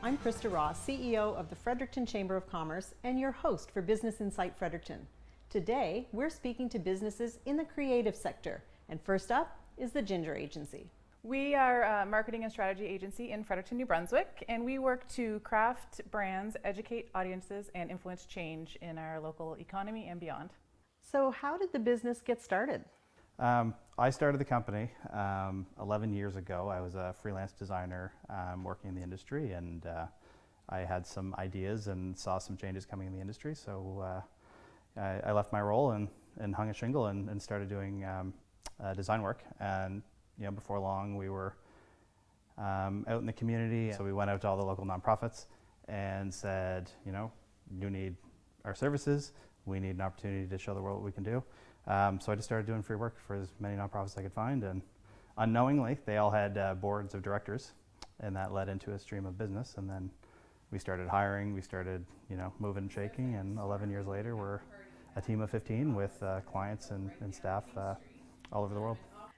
I'm Krista Ross, CEO of the Fredericton Chamber of Commerce and your host for Business Insight Fredericton. Today, we're speaking to businesses in the creative sector. And first up is the Ginger Agency. We are a marketing and strategy agency in Fredericton, New Brunswick, and we work to craft brands, educate audiences, and influence change in our local economy and beyond. So how did the business get started? I started the company 11 years ago. I was a freelance designer working in the industry, and I had some ideas and saw some changes coming in the industry. So I left my role and hung a shingle and started doing design work. And before long, we were out in the community. So we went out to all the local nonprofits and said, you need our services. We need an opportunity to show the world what we can do. So I just started doing free work for as many nonprofits as I could find, and unknowingly, they all had boards of directors, and that led into a stream of business. And then we started hiring, we started, moving and shaking, and 11 years later, we're a team of 15 with clients and staff all over the world.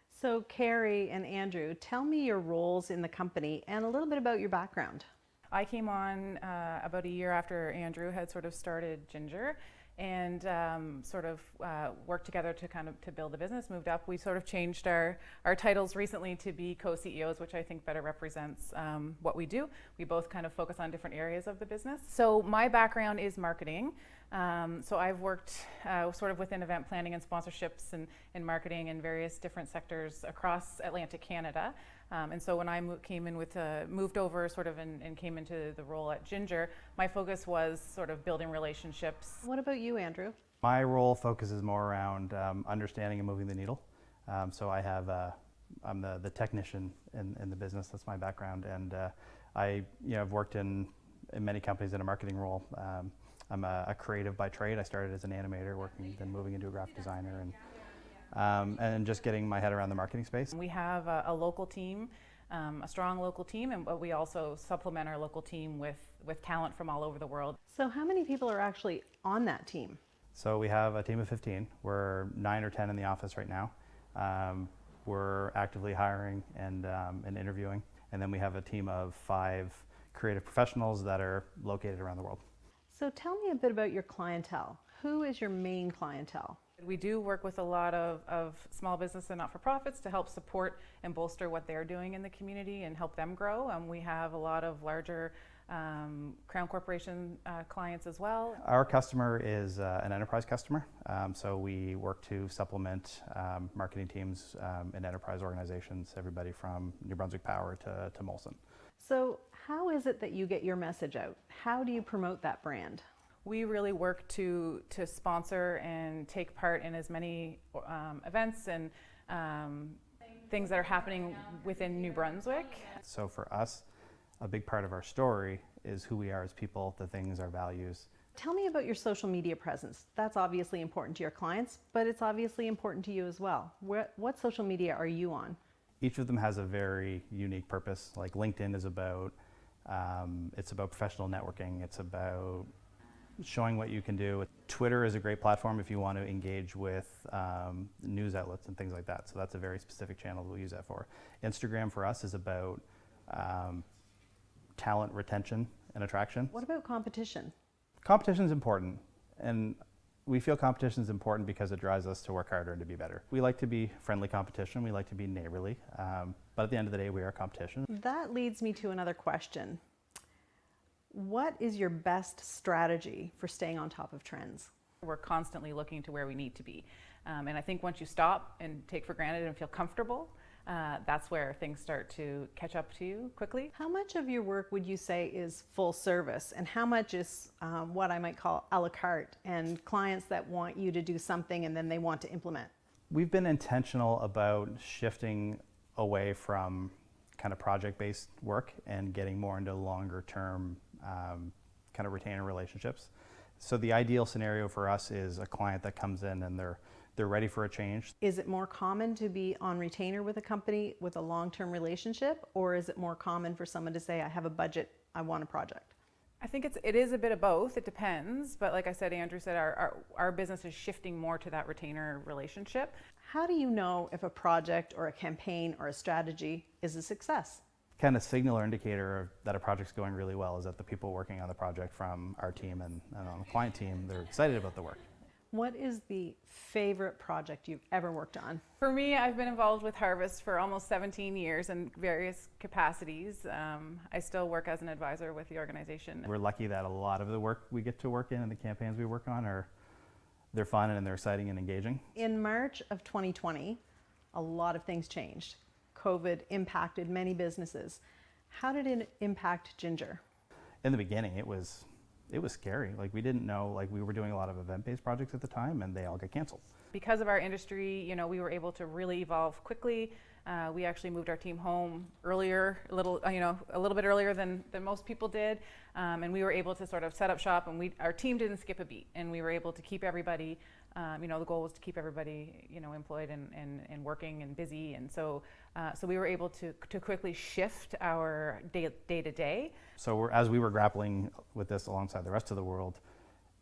So Kerry and Andrew, tell me your roles in the company and a little bit about your background. I came on about a year after Andrew had sort of started Ginger, and worked together to build the business, moved up. We sort of changed our titles recently to be co-CEOs, which I think better represents what we do. We both kind of focus on different areas of the business. So my background is marketing. So I've worked sort of within event planning and sponsorships and marketing in various different sectors across Atlantic Canada. And so when I moved over sort of and came into the role at Ginger, my focus was sort of building relationships. What about you, Andrew? My role focuses more around understanding and moving the needle. So I'm the technician in the business. That's my background, and I've worked in many companies in a marketing role. I'm a creative by trade. I started as an animator, then moving into a graphic designer, and just getting my head around the marketing space. We have a local team, a strong local team, but we also supplement our local team with talent from all over the world. So how many people are actually on that team? So we have a team of 15. We're 9 or 10 in the office right now. We're actively hiring and interviewing. And then we have a team of 5 creative professionals that are located around the world. So tell me a bit about your clientele. Who is your main clientele? We do work with a lot of small business and not-for-profits to help support and bolster what they're doing in the community and help them grow. We have a lot of larger Crown Corporation clients as well. Our customer is an enterprise customer, so we work to supplement marketing teams in enterprise organizations, everybody from New Brunswick Power to Molson. So how is it that you get your message out? How do you promote that brand? We really work to sponsor and take part in as many events and things that are happening within New Brunswick. So for us, a big part of our story is who we are as people, the things, our values. Tell me about your social media presence. That's obviously important to your clients, but it's obviously important to you as well. What social media are you on? Each of them has a very unique purpose. Like LinkedIn is about, it's about professional networking. It's about showing what you can do. Twitter is a great platform if you want to engage with news outlets and things like that. So that's a very specific channel we'll use that for. Instagram for us is about talent retention and attraction. What about competition? Competition is important, and we feel competition is important because it drives us to work harder and to be better. We like to be friendly competition. We like to be neighborly, but at the end of the day, we are competition. That leads me to another question. What is your best strategy for staying on top of trends? We're constantly looking to where we need to be. And I think once you stop and take for granted and feel comfortable, that's where things start to catch up to you quickly. How much of your work would you say is full service, and how much is what I might call a la carte, and clients that want you to do something and then they want to implement? We've been intentional about shifting away from kind of project-based work and getting more into longer-term kind of retainer relationships. So the ideal scenario for us is a client that comes in and they're ready for a change. Is it more common to be on retainer with a company with a long-term relationship, or is it more common for someone to say, I have a budget, I want a project? I think it is a bit of both. It depends. But like I said, Andrew said, our business is shifting more to that retainer relationship. How do you know if a project or a campaign or a strategy is a success? kind of signal or indicator that a project's going really well is that the people working on the project from our team and on the client team, they're excited about the work. What is the favorite project you've ever worked on? For me, I've been involved with Harvest for almost 17 years in various capacities. I still work as an advisor with the organization. We're lucky that a lot of the work we get to work in and the campaigns we work on they're fun and they're exciting and engaging. In March of 2020, a lot of things changed. COVID impacted many businesses. How did it impact Ginger? In the beginning, it was scary. Like, we didn't know, like, we were doing a lot of event-based projects at the time and they all got canceled. Because of our industry, you know, we were able to really evolve quickly. We actually moved our team home earlier, a little bit earlier than most people did. And we were able to sort of set up shop, and our team didn't skip a beat, and we were able to keep everybody, the goal was to keep everybody, employed and working and busy. And so we were able to quickly shift our day to day. So as we were grappling with this alongside the rest of the world,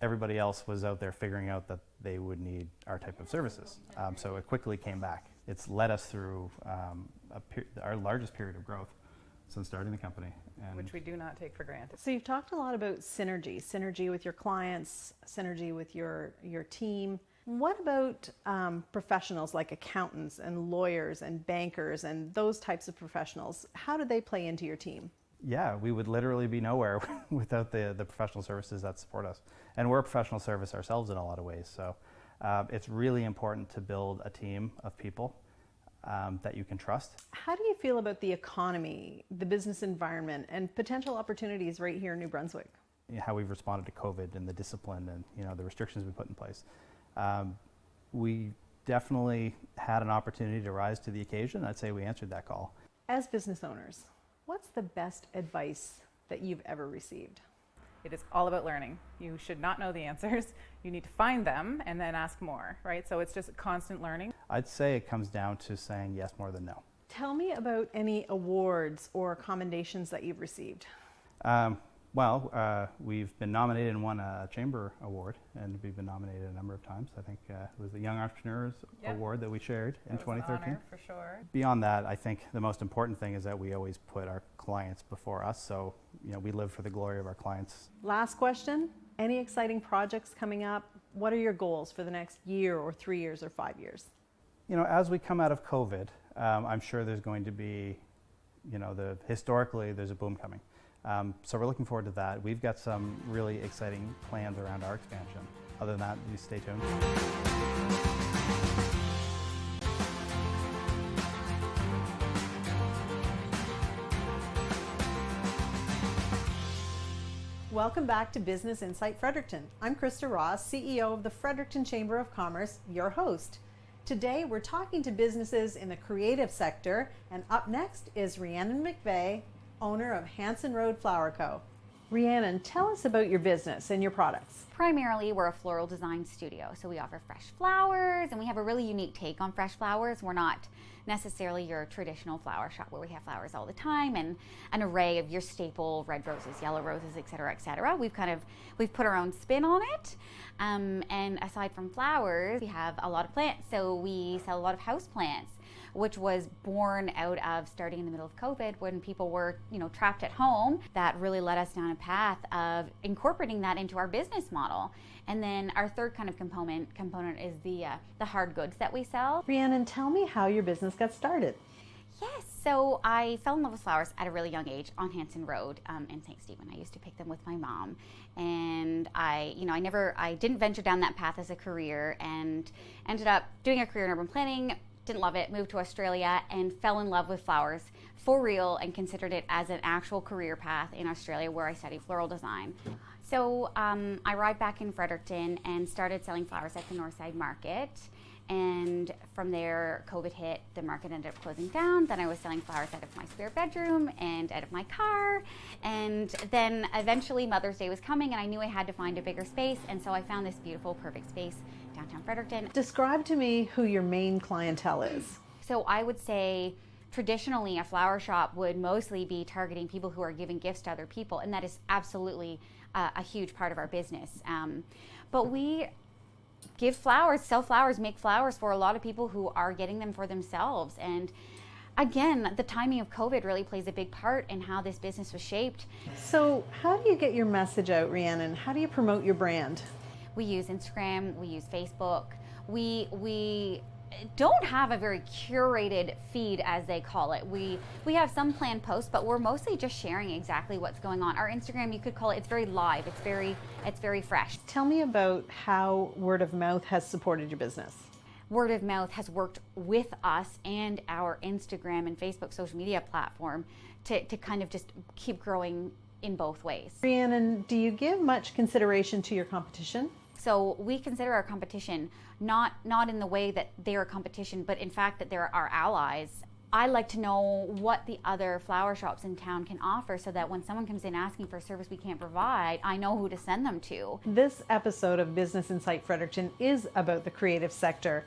everybody else was out there figuring out that they would need our type of services. So it quickly came back. It's led us through our largest period of growth since starting the company. Which we do not take for granted. So you've talked a lot about synergy with your clients, synergy with your team. What about professionals like accountants and lawyers and bankers and those types of professionals? How do they play into your team? Yeah, we would literally be nowhere without the professional services that support us. And we're a professional service ourselves in a lot of ways. So it's really important to build a team of people that you can trust. How do you feel about the economy, the business environment, and potential opportunities right here in New Brunswick? How we've responded to COVID and the discipline and the restrictions we put in place. We definitely had an opportunity to rise to the occasion. I'd say we answered that call. As business owners, what's the best advice that you've ever received? It is all about learning. You should not know the answers. You need to find them and then ask more, right? So it's just constant learning. I'd say it comes down to saying yes more than no. Tell me about any awards or commendations that you've received. We've been nominated and won a Chamber Award, and we've been nominated a number of times. I think it was the Young Entrepreneurs Award that we shared in 2013. An honor, for sure. Beyond that, I think the most important thing is that we always put our clients before us. So, we live for the glory of our clients. Last question, any exciting projects coming up? What are your goals for the next year or 3 years or 5 years? As we come out of COVID, I'm sure there's going to be, historically there's a boom coming. So we're looking forward to that. We've got some really exciting plans around our expansion. Other than that, you stay tuned. Welcome back to Business Insight Fredericton. I'm Krista Ross, CEO of the Fredericton Chamber of Commerce, your host. Today we're talking to businesses in the creative sector, and up next is Riannon McVay, owner of Hanson Road Flower Co. Riannon, tell us about your business and your products. Primarily, we're a floral design studio, so we offer fresh flowers, and we have a really unique take on fresh flowers. We're not necessarily your traditional flower shop where we have flowers all the time and an array of your staple red roses, yellow roses, et cetera, et cetera. We've put our own spin on it. And aside from flowers, we have a lot of plants. So we sell a lot of house plants, which was born out of starting in the middle of COVID when people were, trapped at home. That really led us down a path of incorporating that into our business model. And then our third kind of component is the hard goods that we sell. Riannon, tell me how your business got started. Yes, so I fell in love with flowers at a really young age on Hanson Road in St. Stephen. I used to pick them with my mom, and I didn't venture down that path as a career, and ended up doing a career in urban planning. Didn't love it, moved to Australia and fell in love with flowers for real and considered it as an actual career path in Australia, where I studied floral design. So I arrived back in Fredericton and started selling flowers at the Northside Market. And from there, COVID hit, the market ended up closing down. Then I was selling flowers out of my spare bedroom and out of my car. And then eventually Mother's Day was coming, and I knew I had to find a bigger space. And so I found this beautiful, perfect space downtown Fredericton. Describe to me who your main clientele is. So I would say traditionally a flower shop would mostly be targeting people who are giving gifts to other people, and that is absolutely a huge part of our business. But we give flowers, sell flowers, make flowers for a lot of people who are getting them for themselves. And Again, the timing of COVID really plays a big part in how this business was shaped. So how do you get your message out, Riannon? How do you promote your brand? We use Instagram, we use Facebook. We don't have a very curated feed, as they call it. We have some planned posts, but we're mostly just sharing exactly what's going on. Our Instagram, you could call it, it's very live, it's very fresh. Tell me about how word of mouth has supported your business. Word of mouth has worked with us and our Instagram and Facebook social media platform to kind of just keep growing in both ways. Riannon, do you give much consideration to your competition? So we consider our competition not in the way that they're a competition, but in fact that they're our allies. I like to know what the other flower shops in town can offer so that when someone comes in asking for a service we can't provide, I know who to send them to. This episode of Business Insight Fredericton is about the creative sector.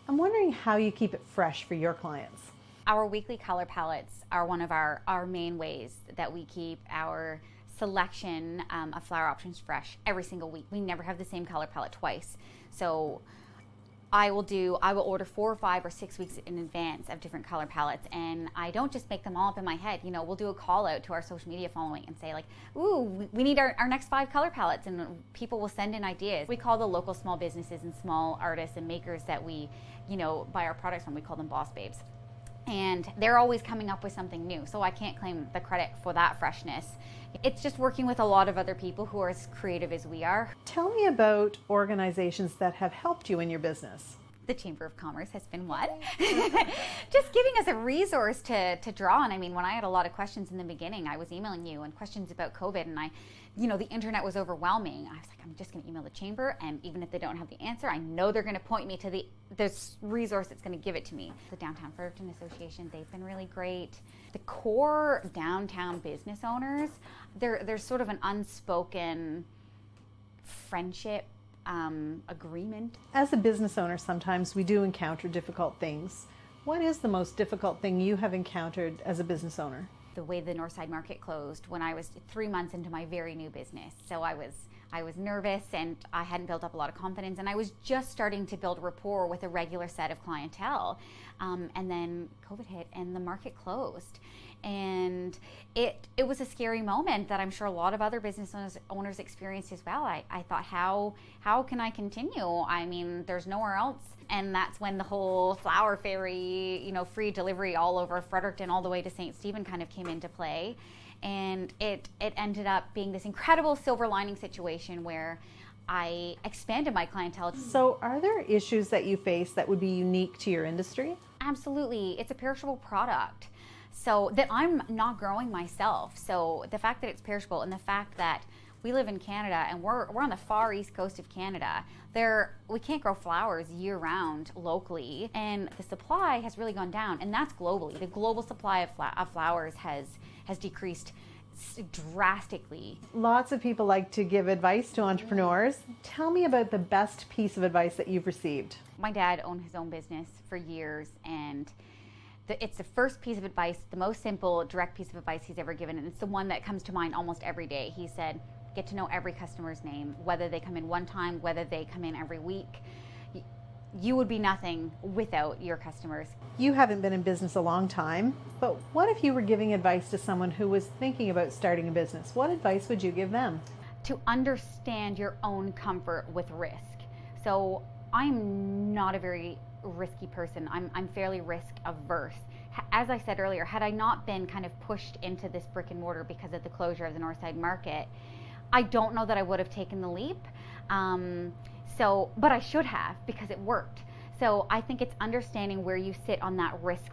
I'm wondering how you keep it fresh for your clients. Our weekly color palettes are one of our main ways that we keep our selection of flower options fresh every single week. We never have the same color palette twice. So I will order 4 or 5 or 6 weeks in advance of different color palettes, and I don't just make them all up in my head. We'll do a call out to our social media following and say like, ooh, we need our next 5 color palettes, and people will send in ideas. We call the local small businesses and small artists and makers that we, buy our products from, we call them boss babes. And they're always coming up with something new, so I can't claim the credit for that freshness. It's just working with a lot of other people who are as creative as we are. Tell me about organizations that have helped you in your business. The Chamber of Commerce has been one. Just giving us a resource to draw on. I mean, when I had a lot of questions in the beginning, I was emailing you and questions about COVID, and the internet was overwhelming. I was like, I'm just going to email the Chamber, and even if they don't have the answer, I know they're going to point me to this resource that's going to give it to me. The Downtown Fredericton Association, they've been really great. The core downtown business owners, there's sort of an unspoken friendship agreement. As a business owner, sometimes we do encounter difficult things. What is the most difficult thing you have encountered as a business owner? The way the Northside Market closed when I was 3 months into my very new business. So I was nervous, and I hadn't built up a lot of confidence, and I was just starting to build rapport with a regular set of clientele. And then COVID hit and the market closed. And it was a scary moment that I'm sure a lot of other business owners experienced as well. I thought, how can I continue? I mean, there's nowhere else. And that's when the whole flower ferry, free delivery all over Fredericton all the way to St. Stephen kind of came into play. And it ended up being this incredible silver lining situation where I expanded my clientele. So are there issues that you face that would be unique to your industry? Absolutely. It's a perishable product. So that I'm not growing myself. So the fact that it's perishable and the fact that we live in Canada and we're on the far east coast of Canada, we can't grow flowers year round locally, and the supply has really gone down, and that's globally. The global supply of flowers has decreased drastically. Lots of people like to give advice to entrepreneurs. Tell me about the best piece of advice that you've received. My dad owned his own business for years, and it's the first piece of advice, the most simple, direct piece of advice he's ever given, and it's the one that comes to mind almost every day. He said, get to know every customer's name, whether they come in one time, whether they come in every week. You would be nothing without your customers. You haven't been in business a long time, but what if you were giving advice to someone who was thinking about starting a business? What advice would you give them? To understand your own comfort with risk. So I'm not a very risky person. I'm fairly risk averse. As I said earlier, had I not been kind of pushed into this brick and mortar because of the closure of the Northside Market, I don't know that I would have taken the leap. But I should have, because it worked. So I think it's understanding where you sit on that risk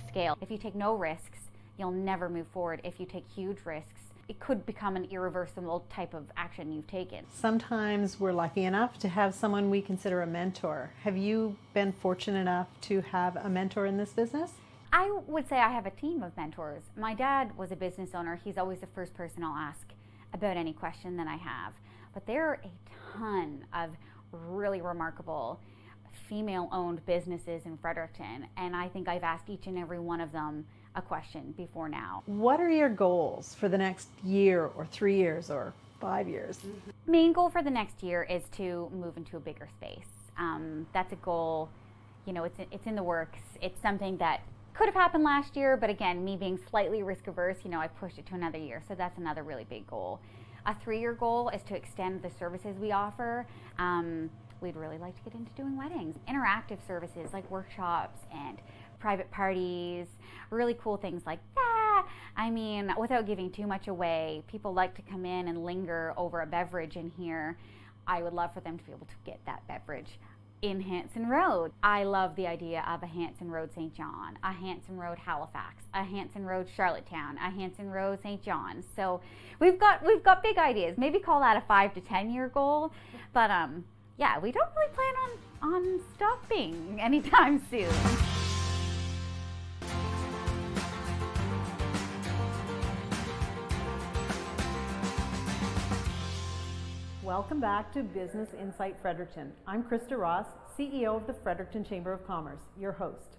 scale. If you take no risks, you'll never move forward. If you take huge risks, it could become an irreversible type of action you've taken. Sometimes we're lucky enough to have someone we consider a mentor. Have you been fortunate enough to have a mentor in this business? I would say I have a team of mentors. My dad was a business owner. He's always the first person I'll ask about any question that I have. But there are a ton of really remarkable female-owned businesses in Fredericton, and I think I've asked each and every one of them a question before now. What are your goals for the next year or 3 years or 5 years? Main goal for the next year is to move into a bigger space. That's a goal, it's in the works. It's something that could have happened last year, but again, me being slightly risk averse, I've pushed it to another year. So that's another really big goal. A 3-year goal is to extend the services we offer. We'd really like to get into doing weddings, interactive services like workshops and private parties, really cool things like that. I mean, without giving too much away, people like to come in and linger over a beverage in here. I would love for them to be able to get that beverage in Hanson Road. I love the idea of a Hanson Road St. John, a Hanson Road Halifax, a Hanson Road Charlottetown, a Hanson Road St. John. So we've got big ideas. Maybe call that a 5 to 10 year goal. But yeah, we don't really plan on stopping anytime soon. Welcome back to Business Insight Fredericton. I'm Krista Ross, CEO of the Fredericton Chamber of Commerce, your host.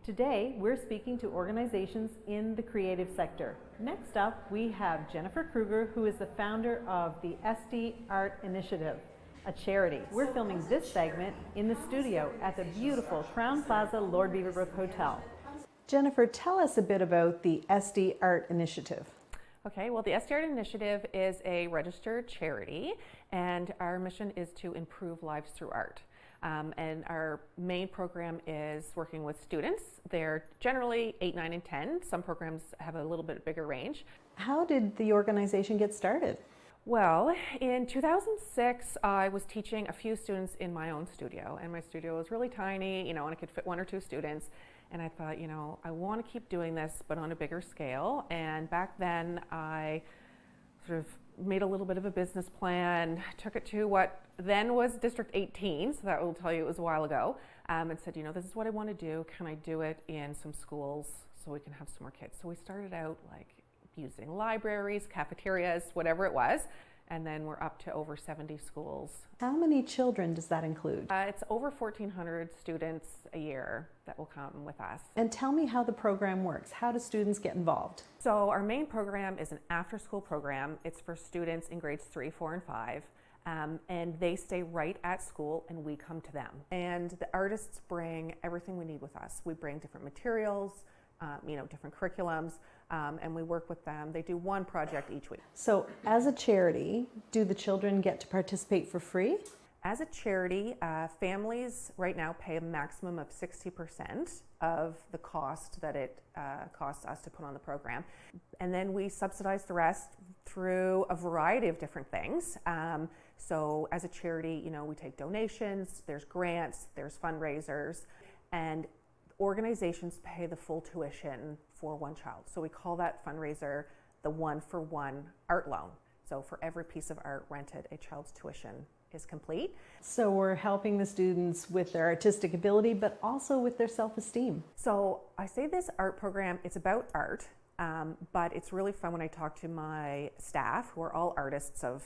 Today, we're speaking to organizations in the creative sector. Next up, we have Jennifer Krueger, who is the founder of the Estey Art Initiative, a charity. We're filming this segment in the studio at the beautiful Crown Plaza Lord Beaverbrook Hotel. Jennifer, tell us a bit about the Estey Art Initiative. Okay, well, the Estey Art Initiative is a registered charity, and our mission is to improve lives through art. And our main program is working with students. They're generally 8, 9, and 10. Some programs have a little bit bigger range. How did the organization get started? Well, in 2006, I was teaching a few students in my own studio, and my studio was really tiny, and I could fit 1 or 2 students. And I thought, I want to keep doing this, but on a bigger scale. And back then, I sort of made a little bit of a business plan, took it to what then was District 18, so that will tell you it was a while ago, and said, this is what I want to do. Can I do it in some schools so we can have some more kids? So we started out like using libraries, cafeterias, whatever it was. And then we're up to over 70 schools. How many children does that include? It's over 1,400 students a year that will come with us. And tell me how the program works. How do students get involved? So our main program is an after-school program. It's for students in grades 3, 4, and 5. And they stay right at school and we come to them. And the artists bring everything we need with us. We bring different materials, different curriculums, and we work with them. They do 1 project each week. So as a charity, do the children get to participate for free? As a charity, families right now pay a maximum of 60% of the cost that it costs us to put on the program. And then we subsidize the rest through a variety of different things. So as a charity, we take donations, there's grants, there's fundraisers, and organizations pay the full tuition for 1 child. So we call that fundraiser the 1-for-1 art loan. So for every piece of art rented, a child's tuition is complete. So we're helping the students with their artistic ability, but also with their self-esteem. So I say this art program, it's about art, but it's really fun when I talk to my staff, who are all artists of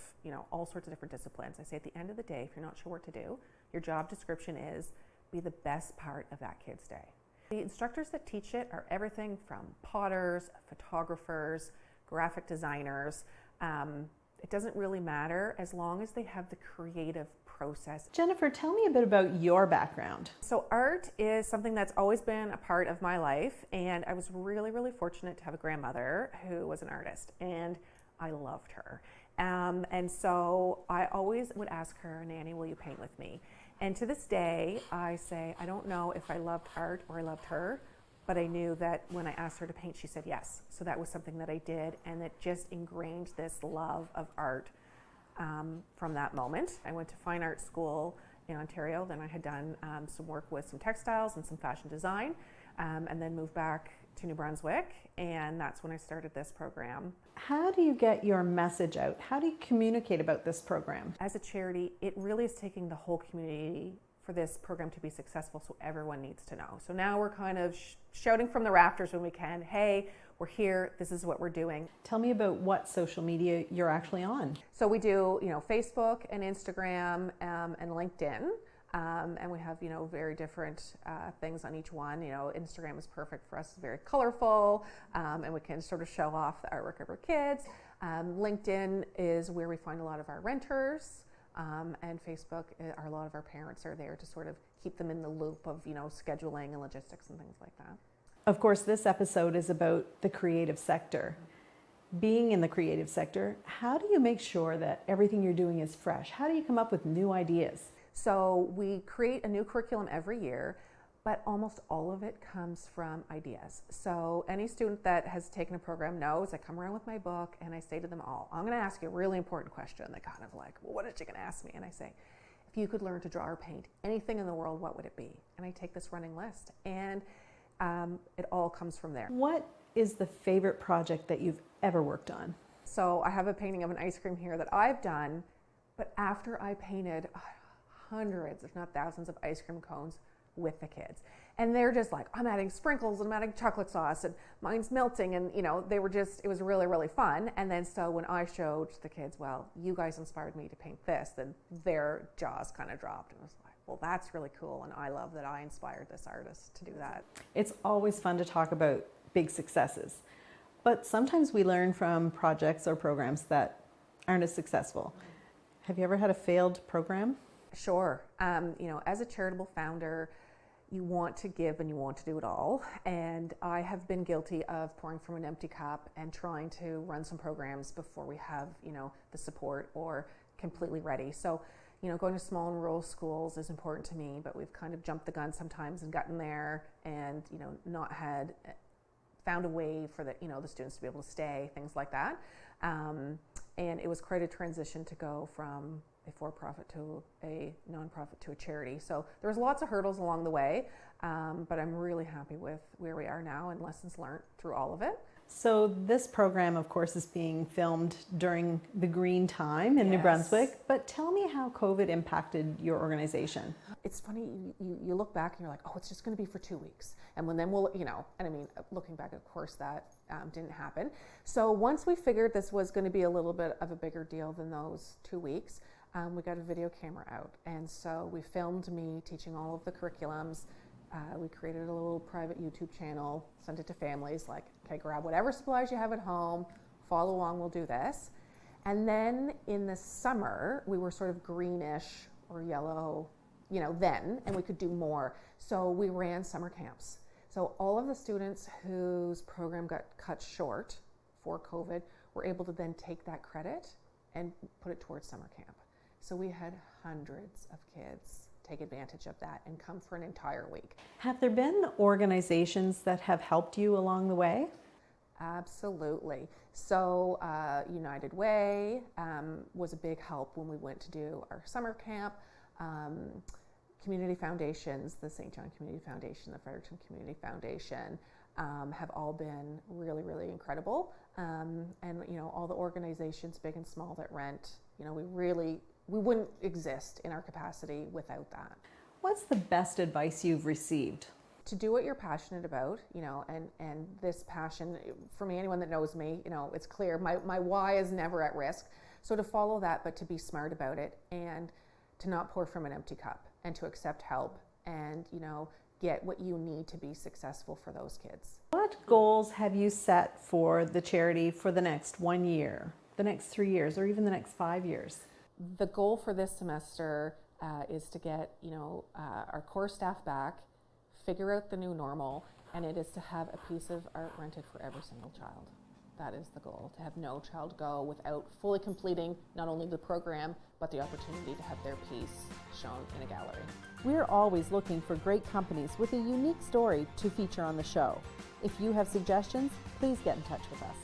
all sorts of different disciplines. I say at the end of the day, if you're not sure what to do, your job description is be the best part of that kid's day. The instructors that teach it are everything from potters, photographers, graphic designers. It doesn't really matter as long as they have the creative process. Jennifer, tell me a bit about your background. So art is something that's always been a part of my life, and I was really, really fortunate to have a grandmother who was an artist, and I loved her. And so I always would ask her, Nanny, will you paint with me? And to this day, I say, I don't know if I loved art or I loved her, but I knew that when I asked her to paint, she said yes. So that was something that I did, and it just ingrained this love of art from that moment. I went to fine art school in Ontario, then I had done some work with some textiles and some fashion design, and then moved back to New Brunswick, and that's when I started this program. How do you get your message out? How do you communicate about this program? As a charity, it really is taking the whole community for this program to be successful, so everyone needs to know. So now we're kind of shouting from the rafters when we can, hey, we're here, this is what we're doing. Tell me about what social media you're actually on. So we do, Facebook and Instagram and LinkedIn. And we have, very different things on each one. Instagram is perfect for us. It's very colorful, and we can sort of show off the artwork of our kids. LinkedIn is where we find a lot of our renters, and Facebook, a lot of our parents are there to sort of keep them in the loop of, scheduling and logistics and things like that. Of course, this episode is about the creative sector. Being in the creative sector, how do you make sure that everything you're doing is fresh? How do you come up with new ideas? So we create a new curriculum every year, but almost all of it comes from ideas. So any student that has taken a program knows I come around with my book and I say to them all, I'm going to ask you a really important question. They kind of like, well, what is she going to ask me? And I say, if you could learn to draw or paint anything in the world, what would it be? And I take this running list, and it all comes from there. What is the favorite project that you've ever worked on? So I have a painting of an ice cream here that I've done, but after I painted hundreds, if not thousands, of ice cream cones with the kids. And they're just like, I'm adding sprinkles and I'm adding chocolate sauce and mine's melting. And they were just, it was really, really fun. And then so when I showed the kids, well, you guys inspired me to paint this, then their jaws kind of dropped and was like, well, that's really cool. And I love that I inspired this artist to do that. It's always fun to talk about big successes, but sometimes we learn from projects or programs that aren't as successful. Have you ever had a failed program? Sure. As a charitable founder, you want to give and you want to do it all. And I have been guilty of pouring from an empty cup and trying to run some programs before we have, the support or completely ready. So, going to small and rural schools is important to me, but we've kind of jumped the gun sometimes and gotten there and, not found a way for the students to be able to stay, things like that. And it was quite a transition to go from a for-profit to a nonprofit to a charity. So there was lots of hurdles along the way, but I'm really happy with where we are now and lessons learned through all of it. So this program, of course, is being filmed during the green time in New Yes. Brunswick, but tell me how COVID impacted your organization. It's funny, you look back and you're like, oh, it's just going to be for 2 weeks. And then we'll, and I mean, looking back, of course, that didn't happen. So once we figured this was going to be a little bit of a bigger deal than those 2 weeks, we got a video camera out. And so we filmed me teaching all of the curriculums. We created a little private YouTube channel, sent it to families like, okay, grab whatever supplies you have at home, follow along, we'll do this. And then in the summer, we were sort of greenish or yellow, then, and we could do more. So we ran summer camps. So all of the students whose program got cut short for COVID were able to then take that credit and put it towards summer camp. So we had hundreds of kids take advantage of that and come for an entire week. Have there been organizations that have helped you along the way? Absolutely. So United Way was a big help when we went to do our summer camp. Community foundations, the St. John Community Foundation, the Fredericton Community Foundation, have all been really, really incredible. And all the organizations, big and small, that rent, we wouldn't exist in our capacity without that. What's the best advice you've received? To do what you're passionate about, and this passion, for me, anyone that knows me, it's clear, my why is never at risk. So to follow that, but to be smart about it and to not pour from an empty cup and to accept help and, get what you need to be successful for those kids. What goals have you set for the charity for the next 1 year, the next 3 years, or even the next 5 years? The goal for this semester is to get, our core staff back, figure out the new normal, and it is to have a piece of art rented for every single child. That is the goal, to have no child go without fully completing not only the program, but the opportunity to have their piece shown in a gallery. We're always looking for great companies with a unique story to feature on the show. If you have suggestions, please get in touch with us.